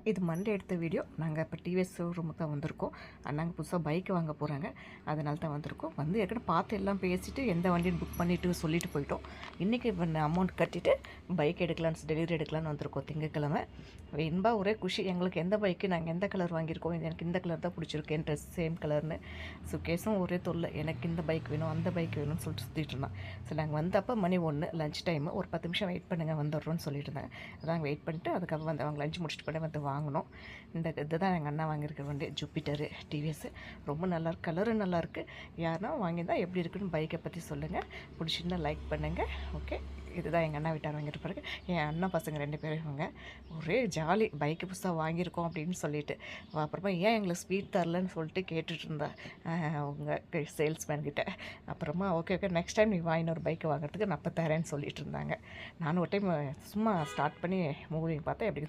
இது மண்டே எடுத்த வீடியோ. நாங்கள் இப்போ டிவிஎஸ் ஷோரூமுக்கு தான் வந்திருக்கோம். நாங்கள் புதுசாக பைக் வாங்க போகிறாங்க, அதனால தான் வந்திருக்கோம். வந்து ஏற்கனவே பார்த்து எல்லாம் பேசிவிட்டு எந்த வண்டின்னு புக் பண்ணிவிட்டு சொல்லிட்டு போயிட்டோம். இன்றைக்கி இப்போ அமௌண்ட் கட்டிட்டு பைக் எடுக்கலான்னு டெலிவரி எடுக்கலான்னு வந்திருக்கோம் திங்கக்கிழமை. இன்பா ஒரே குஷி எங்களுக்கு. எந்த பைக்கு நாங்கள் எந்த கலர் வாங்கியிருக்கோம், எனக்கு இந்த கலர் தான் பிடிச்சிருக்கு, என் ட்ரெஸ் சேம் கலர்னு. சுகேஸும் ஒரே தொல்லை, எனக்கு இந்த பைக் வேணும் அந்த பைக் வேணும்னு சொல்லிட்டு சுற்றிட்டு இருந்தான். சரி, நாங்கள் வந்தப்போ மணி 1 லஞ்ச் டைமு. ஒரு 10 நிமிஷம் வெயிட் பண்ணுங்கள் வந்துடுறோன்னு சொல்லிட்டு இருந்தேன். அதான் வெயிட் பண்ணிட்டு அதுக்கப்புறம் வந்து அவங்க லஞ்ச் முடிச்சுட்டு பண்ணி வந்து வாங்கினோம். இதுதான் எங்கள் அண்ணா வாங்கியிருக்க வண்டி, ஜூபிட்டரு டிவிஎஸ். ரொம்ப நல்லாயிருக்கு, கலரும் நல்லாயிருக்கு. யாருன்னா வாங்கியிருந்தால் எப்படி இருக்குன்னு பைக்கை பற்றி சொல்லுங்கள். பிடிச்சிருந்தா லைக் பண்ணுங்கள். ஓகே, இதுதான் எங்கள் அண்ணா வீட்டார் வாங்கிட்டு பிறகு என் அண்ணா பசங்க 2 பேரும் இவங்க. ஒரே ஜாலி, பைக்கு புதுசாக வாங்கியிருக்கோம் அப்படின்னு சொல்லிட்டு. அப்புறமா ஏன் எங்களுக்கு ஸ்வீட் தரலன்னு சொல்லிட்டு கேட்டுட்டு இருந்தேன் அவங்க சேல்ஸ்மேன்கிட்ட. அப்புறமா ஓகே நெக்ஸ்ட் டைம் நீ இன்னொரு பைக்கு வாங்குறதுக்கு நான் அப்போ தரேன்னு சொல்லிட்டு இருந்தாங்க. நானும் ஒரு டைம் சும்மா ஸ்டார்ட் பண்ணி மூவிங் பார்த்தேன் எப்படி